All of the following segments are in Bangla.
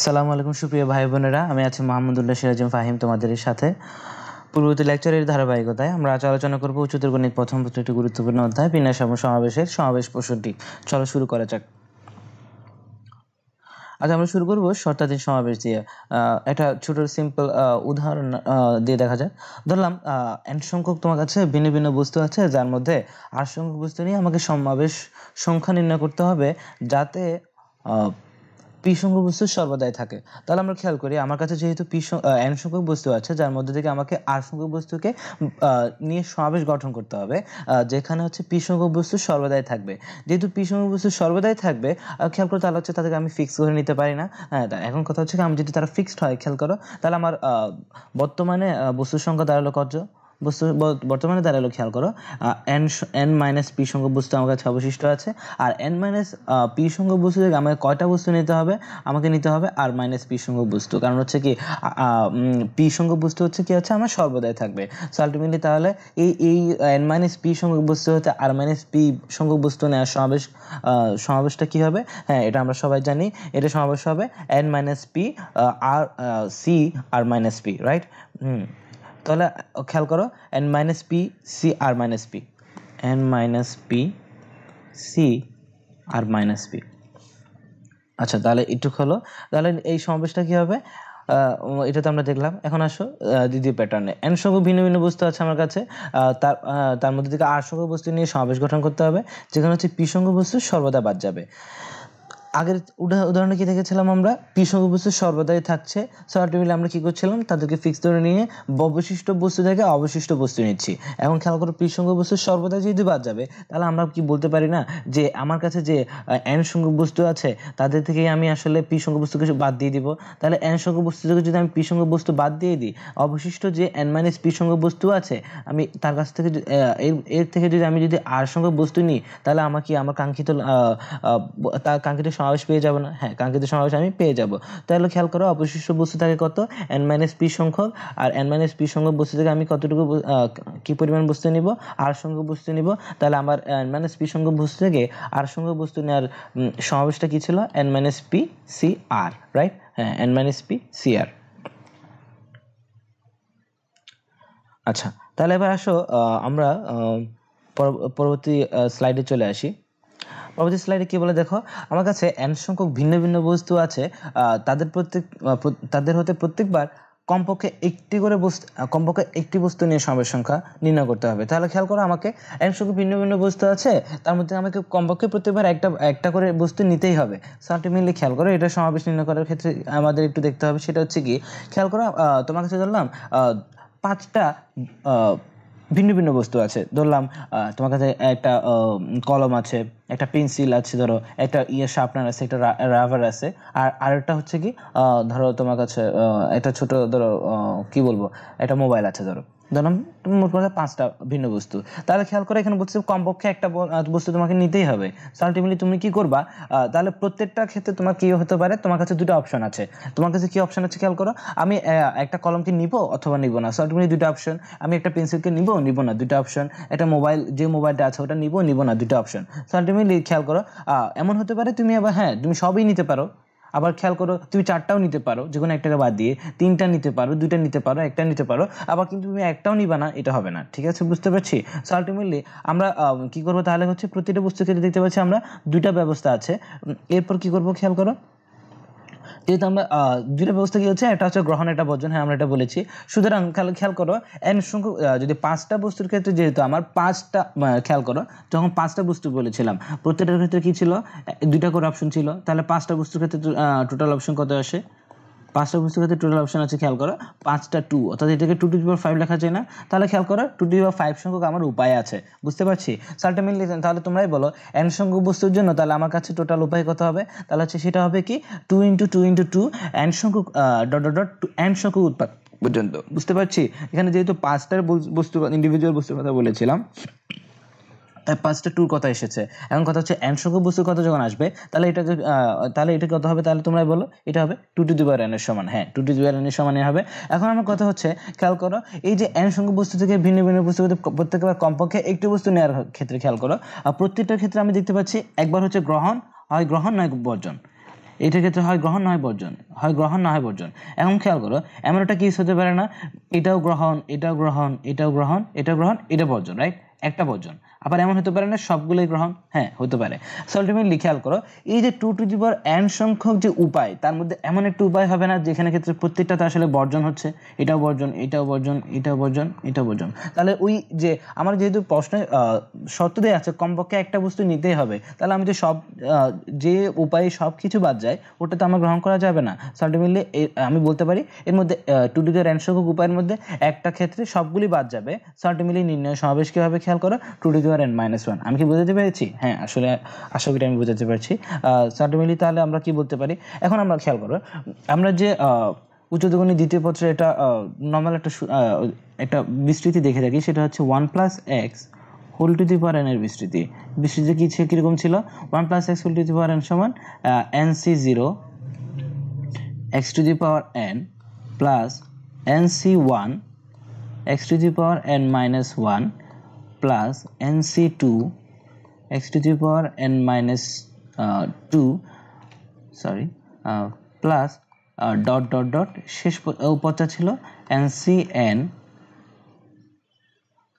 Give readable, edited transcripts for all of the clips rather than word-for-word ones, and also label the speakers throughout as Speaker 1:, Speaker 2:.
Speaker 1: সালামু আলাইকুম সুপ্রিয় ভাই বোনেরা, আমি আছি মাহমুদুল্লাহ সিরাজুল ফাহিম তোমাদের সাথে। পূর্ববর্তী লেকচারের ধারাবাহিকতায় আমরা আজ আলোচনা করব উচ্চতর গণিত প্রথম পত্রের একটি গুরুত্বপূর্ণ অধ্যায় বিন্যাস এবং সমাবেশের সমাবেশ প্রশ্নটি। চলো শুরু করা যাক। আজ আমরা শুরু করব শর্তাধীন সমাবেশ দিয়ে। একটা ছোট সিম্পল উদাহরণ দিয়ে দেখা যায়। ধরলাম n সংখ্যক তোমার কাছে ভিন্ন ভিন্ন বস্তু আছে, যার মধ্যে r সংখ্যক বস্তু নিয়ে আমাকে সমাবেশ সংখ্যা নির্ণয় করতে হবে যাতে p সংখ্যক বস্তু সর্বদাই থাকে। তাহলে আমরা খেয়াল করি, আমার কাছে যেহেতু n সংখ্যক বস্তু আছে, যার মধ্যে থেকে আমাকে r সংখ্যক বস্তুকে নিয়ে সমাবেশ গঠন করতে হবে, যেখানে হচ্ছে p সংখ্যক বস্তু সর্বদাই থাকবে। যেহেতু p সংখ্যক বস্তু সর্বদাই থাকবে, খেয়াল করো, তাহলে হচ্ছে তাদেরকে আমি ফিক্স করে নিতে পারি না। হ্যাঁ, এখন কথা হচ্ছে আমি যদি তারা ফিক্সড হয়, খেয়াল করো, তাহলে আমার বর্তমানে বস্তুর সংখ্যা দাঁড়ালো কত? বর্তমানে দাঁড়ালো, খেয়াল করো, n মাইনাস পি সংখ্যক বস্তু আমার কাছে অবশিষ্ট আছে। আর n মাইনাস পি সংখ্যক বস্তু থেকে আমাকে কয়টা বস্তু নিতে হবে? আমাকে নিতে হবে আর মাইনাস পি সংখ্যক বস্তু। কারণ হচ্ছে কি, পি সংখ্যক বস্তু হচ্ছে কি হচ্ছে আমার সর্বদাই থাকবে। সো আলটিমেটলি তাহলে এই n মাইনাস পি সংখ্যক বস্তু হতে আর মাইনাস পি সংখ্যক বস্তু নেওয়ার সমাবেশটা কি হবে? হ্যাঁ, এটা আমরা সবাই জানি, এটা সমাবেশ হবে n মাইনাস পি আর C R minus P, right? তাহলে খেয়াল করো, n minus P C R minus P, n minus P C R minus P. আচ্ছা, তাহলে একটু হলো, তাহলে এই সমাবেশটা কি হবে? এটা তো আমরা দেখলাম। এখন আসো দ্বিতীয় প্যাটার্নে। n সংখ্যক ভিন্ন ভিন্ন বস্তু আছে আমার কাছে, তার মধ্যে থেকে r সংখ্যক বস্তু নিয়ে সমাবেশ গঠন করতে হবে, যেখানে হচ্ছে p সংখ্যক বস্তু সর্বদা বাদ যাবে। আগের উদাহরণে কি দেখেছিলাম আমরা? পি সংখ্যক বস্তু সর্বদাই থাকছে। সো আলটিমেটলি আমরা কি করছিলাম? তাদেরকে ফিক্স ধরে নিয়ে অবশিষ্ট বস্তু থেকে অবশিষ্ট বস্তু নিচ্ছি। এখন খেয়াল করো, পি সংখ্যক বস্তু সর্বদাই যদি বাদ যাবে, তাহলে আমরা কি বলতে পারি না যে আমার কাছে যে n সংখ্যক বস্তু আছে তাদের থেকে আমি আসলে পি সংখ্যক বস্তুকে বাদ দিয়ে দিব। তাহলে n সংখ্যক বস্তু থেকে যদি আমি পি সংখ্যক বস্তু বাদ দিয়ে দিই, অবশিষ্ট যে n মাইনাস পি সংখ্যক বস্তু আছে, আমি তার কাছ থেকে এর থেকে যদি আমি r সংখ্যক বস্তু নিই, তাহলে আমাকে আমার কাঙ্ক্ষিত সমাবেশ পেয়ে যাব না? হ্যাঁ, কাঙ্ক্ষিত সমাবেশ আমি পেয়ে যাব। তাহলে খেয়াল করো, অবশিষ্ট বস্তু থাকে কত? n মাইনাস পি সংখ্যক। আর n মাইনাস পি সংখ্যক বস্তু থেকে আমি কতটুকু কি পরিমাণ বস্তু নিব? r সংখ্যক বস্তু নিব। তাহলে আমার n মাইনাস পি সংখ্যক বস্তু থেকে r সংখ্যক বস্তু নেওয়ার সমাবেশটা কি ছিল? n মাইনাস পি সি আর, রাইট? হ্যাঁ, n মাইনাস পি সি আর। আচ্ছা, তাহলে এবার আসো আমরা পরবর্তী স্লাইডে চলে আসি। পরবর্তী স্লাইডে কি বলে দেখো, আমার কাছে n সংখ্যক ভিন্ন ভিন্ন বস্তু আছে, তাদের হতে প্রত্যেকবার কমপক্ষে একটি বস্তু নিয়ে সমাবেশ সংখ্যা নির্ণয় করতে হবে। তাহলে খেয়াল করো, আমাকে n সংখ্যক ভিন্ন ভিন্ন বস্তু আছে, তার মধ্যে আমাকে কমপক্ষে প্রত্যেকবার একটা করে বস্তু নিতেই হবে। সো আলটিমেটলি খেয়াল করো, এটা সমাবেশ নির্ণয় করার ক্ষেত্রে আমাদের একটু দেখতে হবে, সেটা হচ্ছে কি, খেয়াল করো, তোমার কাছে ধরলাম 5টা ভিন্ন ভিন্ন বস্তু আছে। ধরলাম তোমার কাছে একটা কলম আছে, একটা পেন্সিল আছে, ধরো একটা শার্পনার আছে, একটা রাবার আছে, আর আরেকটা হচ্ছে কি, ধরো তোমার কাছে একটা ছোট, ধরো কি বলবো, একটা মোবাইল আছে। ধরো মোট কথা 5টা ভিন্ন বস্তু। তাহলে খেয়াল করে, এখানে বলছে কমপক্ষে একটা বস্তু তোমাকে নিতেই হবে। সো আলটিমেটলি তুমি কি করবা? তাহলে প্রত্যেকটা ক্ষেত্রে তোমার কি হতে পারে, তোমার কাছে দুটো অপশন আছে। তোমার কাছে কি অপশন আছে? খেয়াল করো, আমি একটা কলমকে নিব অথবা নিব না। সো আলটিমেটলি দুটো অপশন। আমি একটা পেন্সিলকে নিব না, দুটো অপশন। একটা যে মোবাইলটা আছে ওটা নিব না, দুটো অপশন। সো আলটিমেটলি খেয়াল করো, এমন হতে পারে তুমি আবার, হ্যাঁ, তুমি সবই নিতে পারো। আবার খেয়াল করো, তুমি 4টাও নিতে পারো, যে কোনো একটাকে বাদ দিয়ে। 3টা নিতে পারো, 2টা নিতে পারো, একটা নিতে পারো। আবার কিন্তু তুমি একটাও নিবা না, এটা হবে না। ঠিক আছে, বুঝতে পারছি? সো আলটিমেটলি আমরা কি করবো তাহলে হচ্ছে, প্রতিটা বস্তু ক্ষেত্রে দেখতে পাচ্ছি আমরা দুইটা ব্যবস্থা আছে। এরপর কি করবো, খেয়াল করো, যেহেতু আমরা দুইটা ব্যবস্থা কি হচ্ছে, একটা হচ্ছে গ্রহণ, একটা বর্জন। হ্যাঁ, আমরা এটা বলেছি। সুতরাং খেয়াল করো, n সংখ্যক যদি 5টা বস্তুর ক্ষেত্রে, যেহেতু আমার 5টা, খেয়াল করো, যখন 5টা বস্তু বলেছিলাম, প্রত্যেকটার ক্ষেত্রে কি ছিল? 2টা করে অপশন ছিল। তাহলে 5টা বস্তুর ক্ষেত্রে টোটাল অপশন কত আসে? 5টা বস্তুর ক্ষেত্রে টোটাল অপশন আছে, খেয়াল করো, 5টা 2, অর্থাৎ এটাকে 2^5 লেখা যায় না? তাহলে খেয়াল করো, 2^5 সংখ্যক আমার উপায় আছে। বুঝতে পারছি? আলটিমেটলি তাহলে তোমরাই বলো, n সংখ্যক বস্তুর জন্য তাহলে আমার কাছে টোটাল উপায় কত হবে? তাহলে হচ্ছে সেটা হবে কি, 2 × 2 × 2 n সংখ্যক n সংখ্যক উৎপাদ পর্যন্ত। বুঝতে পারছি? এখানে যেহেতু 5টার বস্তু, ইন্ডিভিজুয়াল বস্তুর কথা বলেছিলাম, তাই 5টা 2 কথা এসেছে। এখন কথা হচ্ছে, n সংখ্যক বস্তুর কথা যখন আসবে, তাহলে এটা কত হবে? তাহলে তোমরাই বলো, এটা হবে 2^n এর সমান। হ্যাঁ, 2^n এর সমানই হবে। এখন আমার কথা হচ্ছে, খেয়াল করো, এই যে n সংখ্যক বস্তু থেকে ভিন্ন ভিন্ন বস্তু প্রত্যেকবার কমপক্ষে একটি বস্তু নেওয়ার ক্ষেত্রে খেয়াল করো, আর প্রত্যেকটার ক্ষেত্রে আমি দেখতে পাচ্ছি একবার হচ্ছে গ্রহণ, হয় গ্রহণ নয় বর্জন। এটার ক্ষেত্রে হয় গ্রহণ না হয় বর্জন, হয় গ্রহণ না হয় বর্জন। এখন খেয়াল করো এমন একটা কেস হতে পারে না এটাও গ্রহণ, এটাও গ্রহণ, এটাও গ্রহণ, এটাও গ্রহণ, এটা বর্জন, রাইট? একটা বর্জন। আবার এমন হতে পারে না সবগুলোই গ্রহণ, হ্যাঁ হতে পারে। সো আলটিমেটলি খেয়াল করো এই যে 2 টু দি পাওয়ার n সংখ্যক যে উপায়, তার মধ্যে এমন একটা উপায় হবে না যেখানে ক্ষেত্রে প্রত্যেকটাতে আসলে বর্জন হচ্ছে, এটাও বর্জন, এটাও বর্জন, এটাও বর্জন, এটাও বর্জন। তাহলে ওই যে আমার যেহেতু প্রশ্নে শর্ত দেওয়া আছে কমপক্ষে একটা বস্তু নিতেই হবে, তাহলে আমি যে সব যে উপায়ে সব কিছু বাদ যায় ওটা তো আমার গ্রহণ করা যাবে না। সো আলটিমেটলি আমি বলতে পারি এর মধ্যে 2 টু দি পাওয়ার n সংখ্যক উপায়ের মধ্যে একটা ক্ষেত্রে সবগুলি বাদ যাবে। সো আলটিমেটলি নির্ণয় সমাবেশ কিভাবে খেয়াল করো 2 টু দি পাওয়ার n - 1। আমি কি বোঝাতে পেরেছি? হ্যাঁ আসলে আশা করি আমি বোঝাতে পারছি। সো আলটিমেটলি তাহলে আমরা কি বলতে পারি, এখন আমরা খেয়াল করো আমরা যে উচ্চতকোণী দ্বিতীয় পত্রে এটা নর্মাল একটা বিস্তৃতি দেখে থাকি, সেটা হচ্ছে 1 + x whole to the power n এর বিস্তৃতি। বিস্তৃতি কিরকম ছিল? 1 + x whole to the power n সমান nc0 x to the power n plus nc1 x to the power n - 1 plus nc2 x to the power n - 2 sorry plus dot dot dot শেষ পদটা ছিল ncn,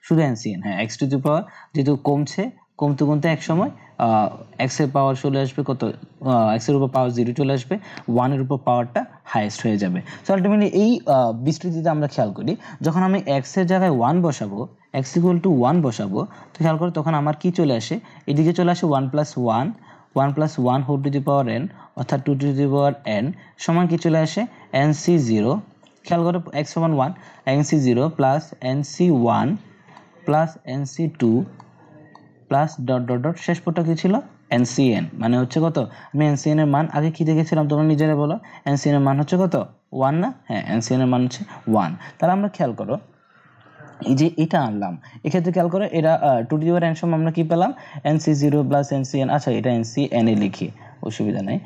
Speaker 1: শুধু ncn, হ্যাঁ x টু দি পাওয়ার যেহেতু কমতে কমতে এক সময় x এর পাওয়ার চলে আসবে কত, x এর উপর পাওয়ার 0 চলে আসবে, 1 এর উপর পাওয়ারটা হাইয়েস্ট হয়ে যাবে। সো আলটিমেটলি এই বিস্তৃতিতে আমরা খেয়াল করি যখন আমি x এর জায়গায় 1 বসাবো, x = 1 বসাবো, তো খেয়াল করো তখন আমার কি চলে আসে, এদিকে চলে আসে 1 + 1 + 1 whole to the power n অর্থাৎ 2 টু দি পাওয়ার n সমান কি চলে আসে nc0। খেয়াল করো x সমান 1, nc0 plus nc1 plus nc2 plus dot dot dot শেষ পদটা কি ছিল ncn, মানে হচ্ছে কত, আমি ncn এর মান আগে কি দেখেছিলাম তোমরা নিজেরা বলো, ncn এর মান হচ্ছে কত 1 না? হ্যাঁ ncn এর মান হচ্ছে 1। তাহলে আমরা খেয়াল করো এই যে এটা আনলাম, এক্ষেত্রে খেয়াল করো এটা 2 টু দি পাওয়ার n সমান আমরা কি পেলাম nc0 প্লাস ncn, আচ্ছা এটা ncn এ লিখি অসুবিধা নেই,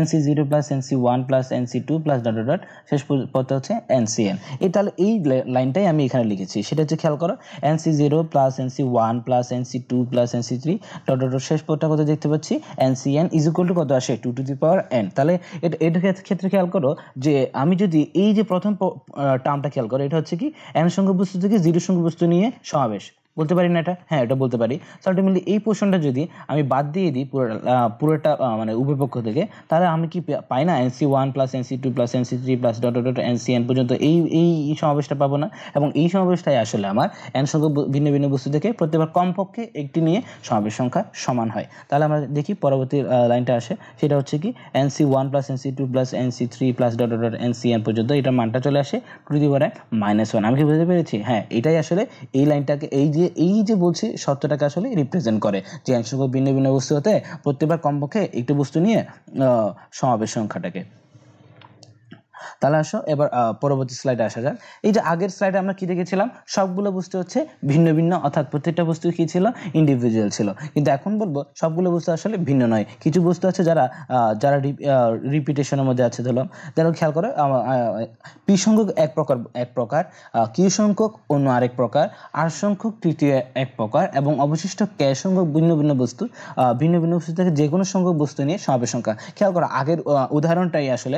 Speaker 1: nc0 plus nc1 plus nc2 plus dot dot dot শেষ পদটা হচ্ছে ncn। এই তাহলে এই লাইনটাই আমি এখানে লিখেছি, সেটা হচ্ছে খেয়াল করো nc0 plus nc1 plus nc2 plus nc3 dot dot dot শেষ পদটা কত দেখতে পাচ্ছি ncn = কত আসে 2 টু দি পাওয়ার n। তাহলে এটার ক্ষেত্রে খেয়াল করো যে আমি যদি এই যে প্রথম টার্মটা খেয়াল করো, এটা হচ্ছে কি n সংখ্যক বস্তু থেকে 0 সংখ্যক বস্তু নিয়ে সমাবেশ, বলতে পারি না এটা? হ্যাঁ এটা বলতে পারি। সো আলটিমেটলি এই পোর্শনটা যদি আমি বাদ দিয়ে দিই পুরোটা মানে উভয় পক্ষ থেকে, তাহলে আমি কি পাই না nc1 plus nc2 plus nc3 plus dot dot dot ncn পর্যন্ত এই সমাবেশটা পাবো না, এবং এই সমাবেশটাই আসলে আমার n সংখ্যক ভিন্ন ভিন্ন বস্তু থেকে প্রত্যেকবার কমপক্ষে একটি নিয়ে সমাবেশ সংখ্যা সমান হয়। তাহলে আমরা দেখি পরবর্তী লাইনটা আসে, সেটা হচ্ছে কি nc1 plus nc2 plus nc3 plus dot dot dot ncn পর্যন্ত এটার মানটা চলে আসে 2 টু দি পাওয়ার -1। আমি কি বুঝতে পেরেছি? হ্যাঁ এটাই আসলে এই লাইনটাকে এই যে বলছি সত্যটাকে আসলে রিপ্রেজেন্ট করে যে n সংখ্যক ভিন্ন ভিন্ন বস্তু হতে প্রত্যেকবার কমপক্ষে একটি বস্তু নিয়ে সমাবেশ সংখ্যাটাকে। তাহলে আসো এবার পরবর্তী স্লাইডে আসা যাক। এই যে আগের স্লাইডে আমরা কি দেখেছিলাম, সবগুলো বস্তু হচ্ছে ভিন্ন ভিন্ন, অর্থাৎ প্রত্যেকটা বস্তু কি ছিল ইন্ডিভিজুয়াল ছিল, কিন্তু এখন বলবো সবগুলো বস্তু আসলে ভিন্ন নয়। কিছু বস্তু আছে যারা রিপিটেশনের মধ্যে আছে, ধরো খেয়াল করো পি সংখ্যক এক প্রকার, কিউ সংখ্যক অন্য আরেক প্রকার, আর সংখ্যক তৃতীয় এক প্রকার, এবং অবশিষ্ট কে সংখ্যক ভিন্ন ভিন্ন বস্তু ভিন্ন ভিন্ন বস্তু থেকে যে কোনো সংখ্যক বস্তু নিয়ে সমাবেশ সংখ্যা। খেয়াল করো আগের উদাহরণটাই আসলে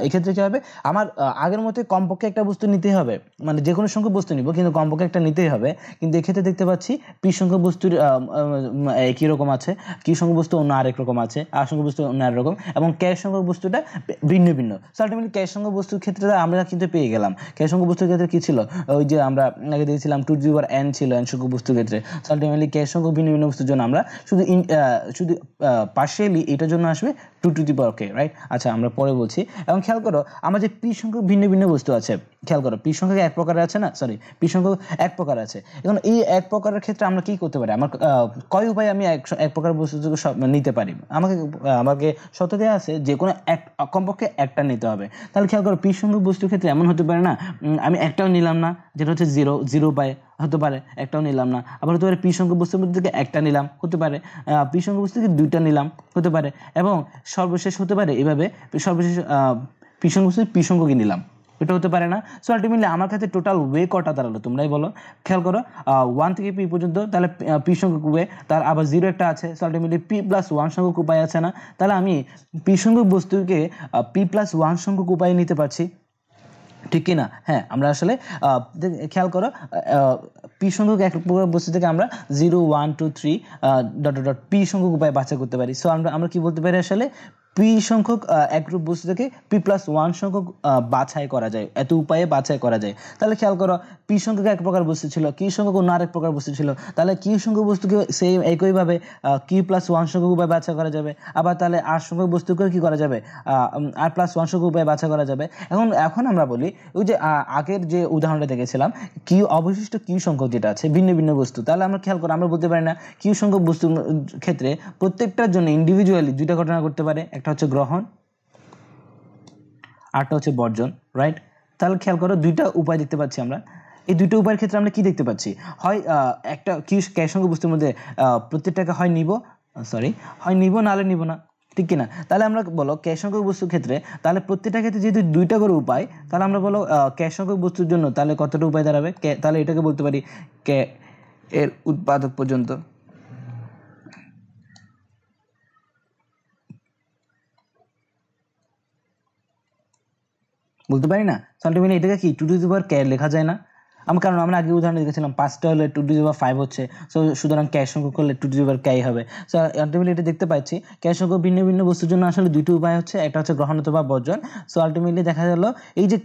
Speaker 1: এক্ষেত্রে কি হবে, আমার আগের মতো কমপক্ষে একটা বস্তু নিতেই হবে, মানে যে কোনো সংখ্যক বস্তু নিব কিন্তু কমপক্ষে একটা নিতেই হবে। কিন্তু এক্ষেত্রে দেখতে পাচ্ছি পি সংখ্যক বস্তুর একই রকম আছে, কি সংখ্যক বস্তু অন্য আরেক রকম আছে, আর সংখ্যক বস্তু অন্য আরেক রকম, এবং কে সংখ্যক বস্তুটা ভিন্ন ভিন্ন। সো আলটিমেটলি কে সংখ্যক বস্তুর ক্ষেত্রে আমরা কিন্তু পেয়ে গেলাম। কে সংখ্যক বস্তুর ক্ষেত্রে কি ছিল, ওই যে আমরা আগে দেখছিলাম 2 টু দি পাওয়ার n ছিল n সংখ্যক বস্তুর ক্ষেত্রে। সো আলটিমেটলি কে সংখ্যক ভিন্ন ভিন্ন বস্তুর জন্য আমরা শুধু পার্শিয়ালি এটার জন্য আসবে 2 two the power k, right? আচ্ছা আমরা পরে বলছি। এবং খেয়াল করো আমার যে পি সংখ্যক ভিন্ন ভিন্ন বস্তু আছে, খেয়াল করো পি সংখ্যক এক প্রকার আছে না, সরি পি সংখ্যক এক প্রকার আছে। এখন এই এক প্রকারের ক্ষেত্রে আমরা কি করতে পারি, আমার কয় উপায়ে আমি এক প্রকার বস্তু নিতে পারি, আমাকে শর্ত দেওয়া আছে যে কোনো কমপক্ষে একটা নিতে হবে। তাহলে খেয়াল করো পি সংখ্যক বস্তুর ক্ষেত্রে এমন হতে পারে না আমি একটাও নিলাম না, যেটা হচ্ছে 0 উপায় হতে পারে, একটাও নিলাম না। আবার হতে পারে পি সংখ্যক বস্তুর মধ্যে থেকে একটা নিলাম, হতে পারে পি সংখ্যক বস্তু থেকে 2টা নিলাম, হতে পারে, এবং সর্বশেষ হতে পারে এভাবে সর্বশেষ পি সংখ্যক বস্তু পি সংখ্যকই নিলাম। এটা হতে পারে না। সো আলটিমেটলি আমার কাছে টোটাল ওয়ে কটা দাঁড়ালো তোমরাই বলো। খেয়াল করো 1 থেকে p পর্যন্ত, তাহলে p সংখ্যক ওয়ে, তার আবার 0 একটা আছে। সো আলটিমেটলি p+1 সংখ্যক উপায় আছে না, তাহলে আমি p সংখ্যক বস্তুকে p+1 সংখ্যক উপায়ে নিতে পারছি, ঠিক কি না? হ্যাঁ, আমরা আসলে খেয়াল করো p সংখ্যক এক প্রকার বস্তু থেকে আমরা 0 1 2 3 p সংখ্যক উপায় বাছাই করতে পারি। সো আমরা কি বলতে পারি আসলে p সংখ্যক একরূপ বস্তু থেকে p+1 সংখ্যক বাছাই করা যায়, এত উপায়ে বাছাই করা যায়। তাহলে খেয়াল করো p সংখ্যক এক প্রকার বস্তু ছিল, q সংখ্যক অন্য আরেক প্রকার বস্তু ছিল, তাহলে q সংখ্যক বস্তুকে সেম একইভাবে q+1 সংখ্যক উপায়ে বাছাই করা যাবে। আবার তাহলে r সংখ্যক বস্তুকেও কি করা যাবে, r+1 সংখ্যক উপায়ে বাছাই করা যাবে। এখন আমরা বলি ওই যে আগের যে উদাহরণটা দেখেছিলাম q অবশিষ্ট q সংখ্যক যেটা আছে ভিন্ন ভিন্ন বস্তু, তাহলে আমরা খেয়াল করো আমরা বলতে পারি না q সংখ্যক বস্তুর ক্ষেত্রে প্রত্যেকটার জন্য ইন্ডিভিজুয়ালি দুইটা ঘটনা করতে পারে, একটা হচ্ছে গ্রহণ, আরটা হচ্ছে বর্জন, রাইট? তাহলে খেয়াল করো দুইটা উপায় দেখতে পাচ্ছি আমরা। এই দুইটা উপায়ের ক্ষেত্রে আমরা কি দেখতে পাচ্ছি, হয় একটা কি ক্যাশ সংখ্যক বস্তুর মধ্যে প্রত্যেকটাকে হয় নিব নাহলে নিব না, ঠিক কিনা? তাহলে আমরা বলো ক্যাশ সংখ্যক বস্তুর ক্ষেত্রে তাহলে প্রত্যেকটা ক্ষেত্রে যেহেতু দুইটা করে উপায়, তাহলে আমরা বলো ক্যাশ সংখ্যক বস্তুর জন্য তাহলে কতটা উপায় দাঁড়াবে, তাহলে এটাকে বলতে পারি কে এর উৎপাদক পর্যন্ত। বলতে পারি না? আলটিমেটলি এটাকে কি 2 k লেখা যায় না? কারণ আমরা আগে উদাহরণ দেখেছিলাম 5টা হলে 2 5 হচ্ছে, সো সুতরাং ক্যাশ সংখ্যক করলে 2 k হবে। সো আলটিমেটলি এটা দেখতে পাচ্ছি ক্যাশ সংখ্যক ভিন্ন ভিন্ন বস্তুর জন্য আসলে দুটো উপায় হচ্ছে, একটা হচ্ছে গ্রহণ অথবা বর্জন। সো আলটিমেটলি দেখা গেল এই যে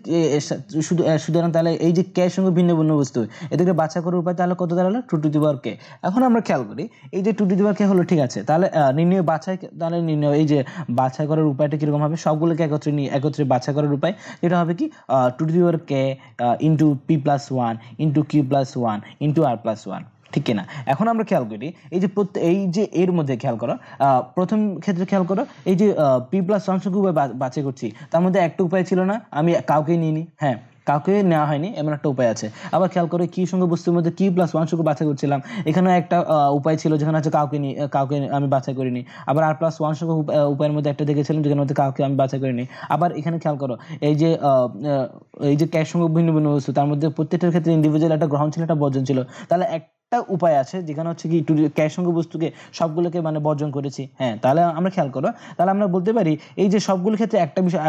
Speaker 1: সুতরাং তাহলে এই যে ক্যাশ সংখ্যক ভিন্ন ভিন্ন বস্তু এদেরকে বাছাই করার উপায় তাহলে কত দাঁড়ালো 2 k। এখন আমরা খেয়াল করি এই যে 2 k হলো, ঠিক আছে, তাহলে নির্ণয় বাছাই, তাহলে নির্ণয় এই যে বাছাই করার উপায়টা কিরকম হবে, সবগুলোকে একত্রে বাছাই করার উপায় এটা হবে কি 2 k into p+1 into q+1 into r+1, ঠিক কিনা? এখন আমরা খেয়াল করি এই যে এর মধ্যে খেয়াল করো প্রথম ক্ষেত্রে খেয়াল করো এই যে p+1 সংখ্যক উপায় বাছাই করছি, তার মধ্যে একটা উপায় ছিল না, আমি কাউকেই নিইনি, হ্যাঁ কাউকে নেওয়া হয়নি, এমন একটা উপায় আছে। আবার খেয়াল করে কি সংখ্যক বস্তুর মধ্যে q+1 সংখ্যক বাছাই করছিলাম, এখানে একটা উপায় ছিল যেখানে হচ্ছে কাউকে আমি বাছাই করিনি। আবার r+1 সংখ্যক উপায়ের মধ্যে একটা দেখেছিলাম যেখানে মধ্যে কাউকে আমি বাছাই করিনি। আবার এখানে খেয়াল করো এই যে ক্যাশ সংখ্যক ভিন্ন ভিন্ন বস্তু, তার মধ্যে প্রত্যেকটার ক্ষেত্রে ইন্ডিভিজুয়াল একটা গ্রহণ ছিল, একটা বর্জন ছিল। তাহলে একটা উপায় আছে যেখানে হচ্ছে কি ক্যাশ সংখ্যক বস্তুকে সবগুলোকে মানে বর্জন করেছি, হ্যাঁ। তাহলে আমরা খেয়াল করো, তাহলে আমরা বলতে পারি এই যে সবগুলোর ক্ষেত্রে একটা বিষয়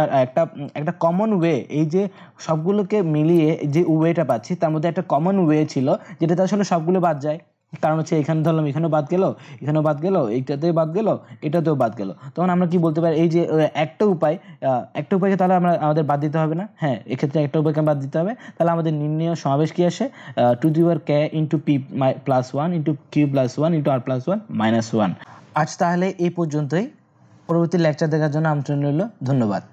Speaker 1: একটা কমন ওয়ে, এই যে সবগুলোকে মিলিয়ে যে ওয়েটা পাচ্ছি তার মধ্যে একটা কমন ওয়ে ছিল যেটাতে আসলে সবগুলো বাদ যায়। কারণ হচ্ছে এখানে ধরলাম এখানেও বাদ গেল, এখানেও বাদ গেল, এইটাতেও বাদ গেল, এটাতেও বাদ গেল। তখন আমরা কি বলতে পারি এই যে একটা উপায়কে তাহলে আমাদের বাদ দিতে হবে না, হ্যাঁ এক্ষেত্রে একটা উপায়কে বাদ দিতে হবে। তাহলে আমাদের নির্ণয় সমাবেশ কি আসে 2 k into p+1 into q+1 into r+1 -1। আজ তাহলে এই পর্যন্তই, পরবর্তী লেকচার দেখার জন্য আমন্ত্রণ রইল, ধন্যবাদ।